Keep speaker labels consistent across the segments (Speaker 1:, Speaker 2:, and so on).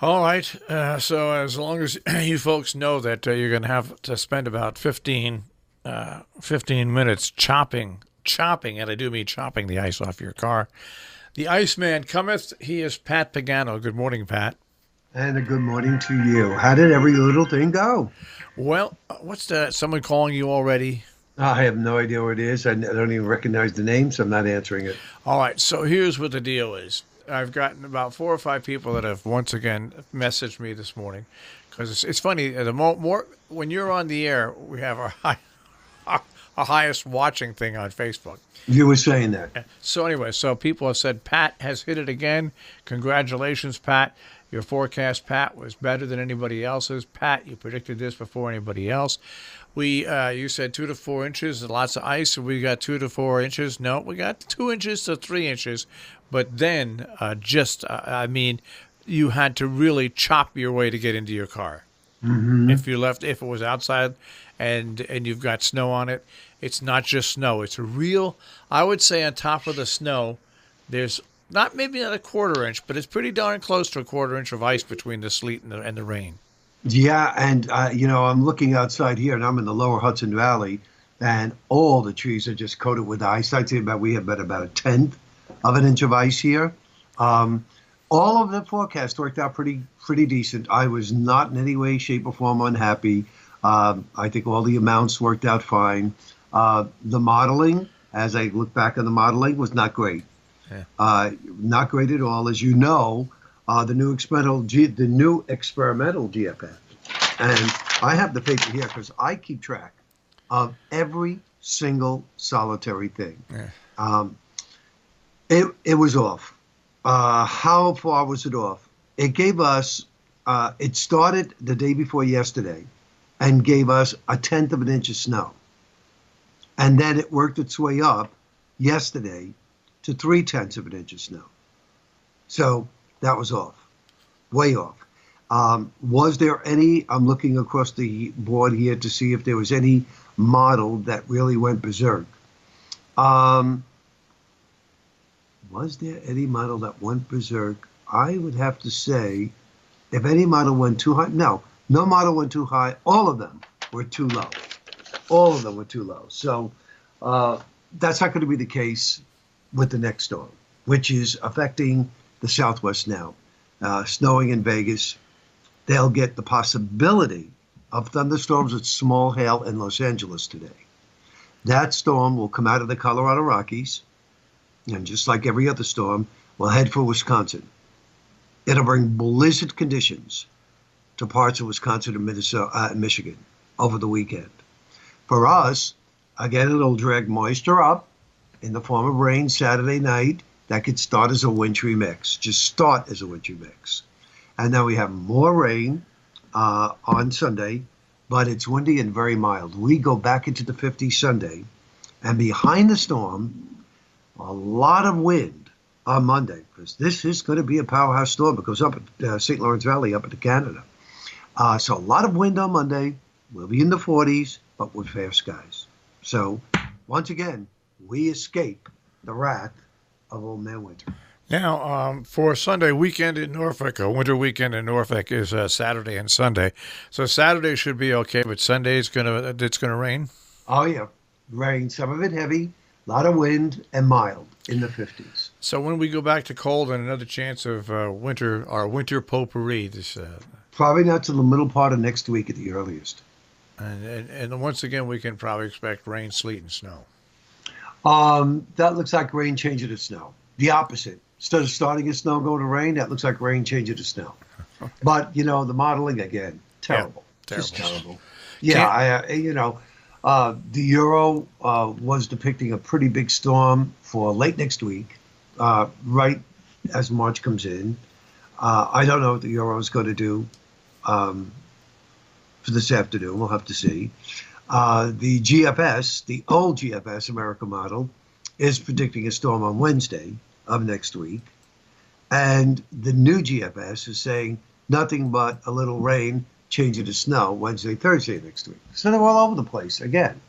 Speaker 1: All right. So as long as you folks know that you're going to have to spend about 15 minutes chopping, and I do mean chopping the ice off your car. The Iceman cometh. He is Pat Pagano. Good morning, Pat.
Speaker 2: And a good morning to you. How did every little thing go?
Speaker 1: Well, what's that? Someone calling you already?
Speaker 2: I have no idea what it is. I don't even recognize the name, so I'm not answering it.
Speaker 1: All right. So here's what the deal is. I've gotten about 4 or 5 people that have once again messaged me this morning because it's funny. The more when you're on the air, we have our highest watching thing on Facebook.
Speaker 2: You were saying that.
Speaker 1: So anyway, so people have said Pat has hit it again. Congratulations, Pat. Your forecast, Pat, was better than anybody else's. Pat, you predicted this before anybody else. You said 2 to 4 inches, lots of ice. We got 2 to 4 inches. No, we got 2 inches to 3 inches. But then, I mean, you had to really chop your way to get into your car.
Speaker 2: Hmm.
Speaker 1: If it was outside, and you've got snow on it, it's not just snow. It's real. I would say on top of the snow, there's maybe not a quarter inch, but it's pretty darn close to a quarter inch of ice between the sleet and the rain.
Speaker 2: Yeah, and I'm looking outside here, and I'm in the lower Hudson Valley, and all the trees are just coated with ice. I'd say we have about a tenth of an inch of ice here. Um, all of the forecast worked out pretty decent. I was not in any way, shape, or form unhappy. I think all the amounts worked out fine. The modeling, as I look back on the modeling, was not great.
Speaker 1: Yeah.
Speaker 2: Not great at all. As you know, the new experimental GFS, and I have the paper here because I keep track of every single solitary thing.
Speaker 1: Yeah.
Speaker 2: Um, it was off. How far was it off? It gave us. It started the day before yesterday, and gave us a tenth of an inch of snow, and then it worked its way up yesterday to 3/10 of an inch of snow. So that was off, way off. Was there any? I'm looking across the board here to see if there was any model that really went berserk. Um, was there any model that went berserk? I would have to say, if any model went too high, no model went too high. All of them were too low. All of them were too low. So that's not going to be the case with the next storm, which is affecting the Southwest now. Snowing in Vegas. They'll get the possibility of thunderstorms with small hail in Los Angeles today. That storm will come out of the Colorado Rockies, and just like every other storm, will head for Wisconsin. It'll bring blizzard conditions to parts of Wisconsin and Minnesota, and Michigan over the weekend. For us, again, it'll drag moisture up in the form of rain Saturday night. That could start as a wintry mix, just start as a wintry mix. And then we have more rain on Sunday, but it's windy and very mild. We go back into the 50s Sunday, and behind the storm, a lot of wind on Monday, because this is going to be a powerhouse storm. It goes up at St. Lawrence Valley, up into Canada. So a lot of wind on Monday. We'll be in the 40s, but with fair skies. So once again, we escape the wrath of Old Man Winter.
Speaker 1: Now, for Sunday weekend in Norfolk, a winter weekend in Norfolk is Saturday and Sunday. So Saturday should be okay, but Sunday it's gonna rain.
Speaker 2: Oh yeah, rain. Some of it heavy, a lot of wind, and mild in the 50s.
Speaker 1: So when we go back to cold and another chance of our winter potpourri,
Speaker 2: Probably not till the middle part of next week at the earliest.
Speaker 1: and once again we can probably expect rain, sleet, and snow.
Speaker 2: That looks like rain changing to snow. The opposite. Instead of starting as snow, going to rain, that looks like rain changing to snow. But, the modeling, again, terrible.
Speaker 1: Yeah,
Speaker 2: Just
Speaker 1: terrible.
Speaker 2: terrible. Yeah, the Euro was depicting a pretty big storm for late next week, right as March comes in. I don't know what the Euro is going to do for this afternoon. We'll have to see. The GFS, the old GFS America model, is predicting a storm on Wednesday of next week. And the new GFS is saying nothing but a little rain, changing to snow Wednesday, Thursday next week. So they're all over the place again.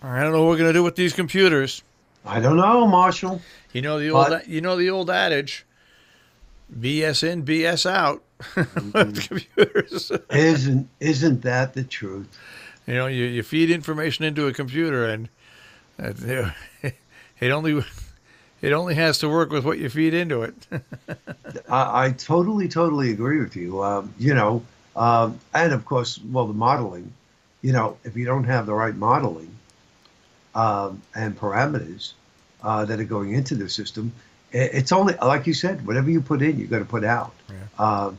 Speaker 1: I don't know what we're going to do with these computers.
Speaker 2: I don't know, Marshall.
Speaker 1: You know the
Speaker 2: But
Speaker 1: old adage, BS in, BS out.
Speaker 2: Mhm.
Speaker 1: Computers.
Speaker 2: Isn't that the truth?
Speaker 1: You feed information into a computer, and uh, it only it only has to work with what you feed into it.
Speaker 2: I totally agree with you. And of course, well, the modeling. If you don't have the right modeling and parameters that are going into the system, it's only like you said. Whatever you put in, you're going to put out.
Speaker 1: Yeah.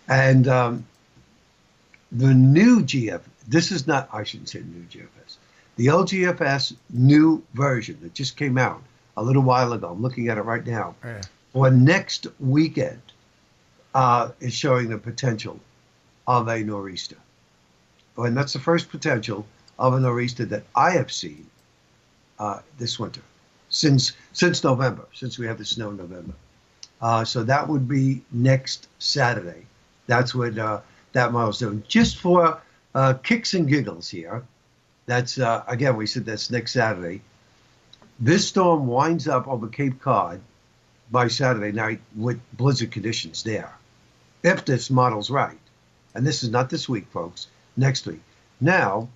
Speaker 2: And the new GF. This is not. I shouldn't say new GFS. The old GFS new version that just came out a little while ago. I'm looking at it right now.
Speaker 1: Yeah.
Speaker 2: For next weekend, is showing the potential of a nor'easter. And that's the first potential of a nor'easter that I have seen this winter, since November, since we have the snow in November. So that would be next Saturday. That's what that model's doing. Just for kicks and giggles here, that's, again, we said that's next Saturday. This storm winds up over Cape Cod by Saturday night with blizzard conditions there, if this model's right. And this is not this week, folks, next week. Now,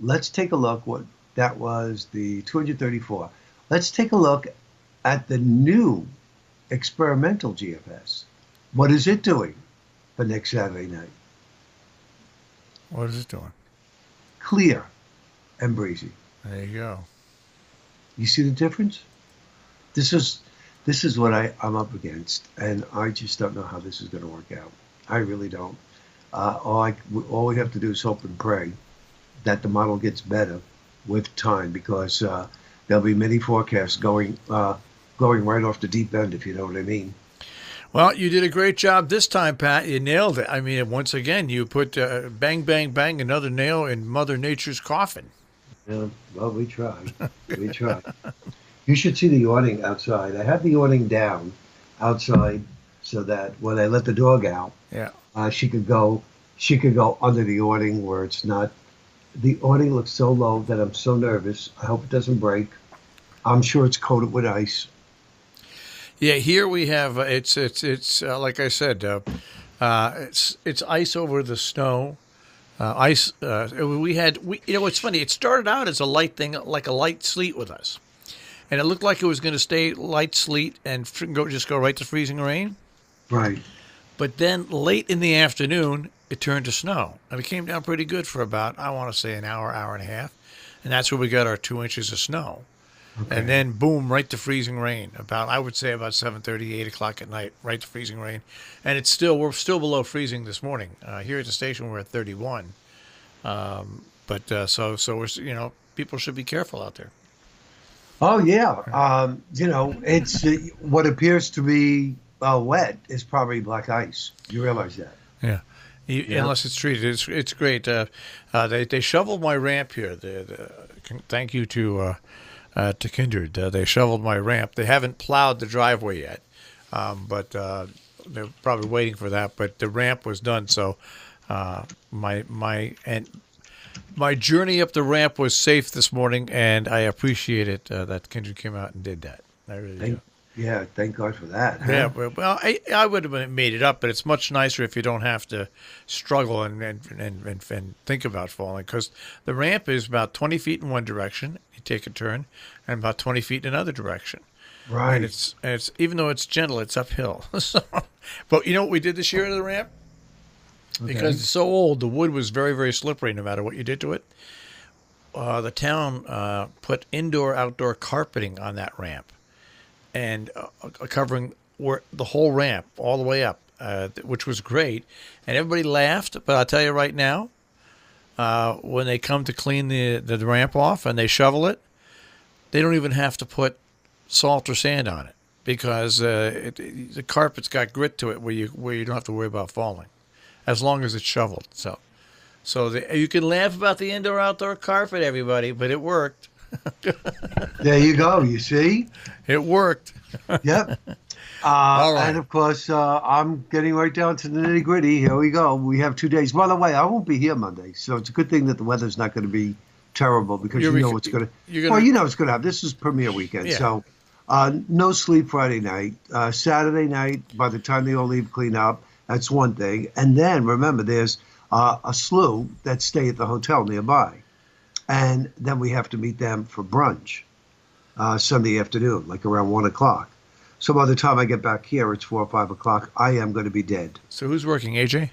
Speaker 2: let's take a look. What that was, the 234. Let's take a look at the new experimental GFS. What is it doing for next Saturday night?
Speaker 1: What is it doing?
Speaker 2: Clear and breezy.
Speaker 1: There you go.
Speaker 2: You see the difference? This is what I'm up against, and I just don't know how this is going to work out. I really don't. All we have to do is hope and pray that the model gets better with time, because there'll be many forecasts going right off the deep end, if you know what I mean.
Speaker 1: Well, you did a great job this time, Pat. You nailed it. I mean, once again, you put bang, bang, bang, another nail in Mother Nature's coffin.
Speaker 2: Yeah, well, we tried. We tried. You should see the awning outside. I have the awning down outside so that when I let the dog out,
Speaker 1: Yeah.
Speaker 2: she could go under the awning where it's not. The awning looks so low that I'm so nervous. I hope it doesn't break. I'm sure it's coated with ice.
Speaker 1: Yeah, here we have it's like I said, it's ice over the snow. Ice. It's funny. It started out as a light thing, like a light sleet with us, and it looked like it was going to stay light sleet and just go right to freezing rain.
Speaker 2: Right.
Speaker 1: But then late in the afternoon, it turned to snow, and it came down pretty good for about, I want to say, an hour, hour and a half, and that's where we got our 2 inches of snow.
Speaker 2: Okay.
Speaker 1: And then boom, right to freezing rain. I would say about 7:30, 8 o'clock at night, right to freezing rain. And we're still below freezing this morning. Here at the station, we're at 31. So we're, people should be careful out there.
Speaker 2: Oh yeah. It's what appears to be wet is probably black ice. You realize that?
Speaker 1: Yeah.
Speaker 2: Yeah.
Speaker 1: Unless it's treated, it's great. They shoveled my ramp here. Thank you to Kindred. They shoveled my ramp. They haven't plowed the driveway yet, but they're probably waiting for that. But the ramp was done, so my journey up the ramp was safe this morning, and I appreciate it that Kindred came out and did that. I really do.
Speaker 2: Yeah, thank God for that. Huh?
Speaker 1: Yeah, well, I would have made it up, but it's much nicer if you don't have to struggle and think about falling, because the ramp is about 20 feet in one direction. You take a turn, and about 20 feet in another direction.
Speaker 2: Right.
Speaker 1: And it's even though it's gentle, it's uphill. But you know what we did this year to the ramp?
Speaker 2: Okay.
Speaker 1: Because it's so old, the wood was very, very slippery no matter what you did to it. The town put indoor-outdoor carpeting on that ramp, and covering the whole ramp all the way up, which was great. And everybody laughed, but I'll tell you right now, when they come to clean the ramp off and they shovel it, they don't even have to put salt or sand on it, because the carpet's got grit to it where you don't have to worry about falling, as long as it's shoveled. So you can laugh about the indoor-outdoor carpet, everybody, but it worked.
Speaker 2: There you go. You see?
Speaker 1: It worked.
Speaker 2: Yep.
Speaker 1: All right.
Speaker 2: And of course, I'm getting right down to the nitty gritty. Here we go. We have 2 days. By the way, I won't be here Monday, so it's a good thing that the weather's not going to be terrible, because you know it's going to. Well, you know it's going to happen. This is premiere weekend,
Speaker 1: Yeah.
Speaker 2: so No sleep Friday night. Saturday night, by the time they all leave, clean up. That's one thing. And then remember, there's a slew that stay at the hotel nearby. And then we have to meet them for brunch Sunday afternoon, like around 1 o'clock. So by the time I get back here, it's 4 or 5 o'clock. I am going to be dead.
Speaker 1: So who's working, AJ?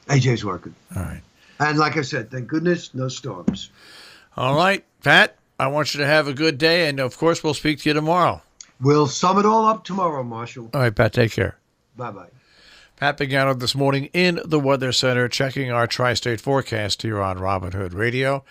Speaker 2: AJ's working.
Speaker 1: All right.
Speaker 2: And like I said, thank goodness, no storms.
Speaker 1: All right, Pat, I want you to have a good day, and of course, we'll speak to you tomorrow.
Speaker 2: We'll sum it all up tomorrow, Marshall.
Speaker 1: All right, Pat, take care.
Speaker 2: Bye-bye.
Speaker 1: Pat Pagano this morning in the Weather Center, checking our tri-state forecast here on Robin Hood Radio.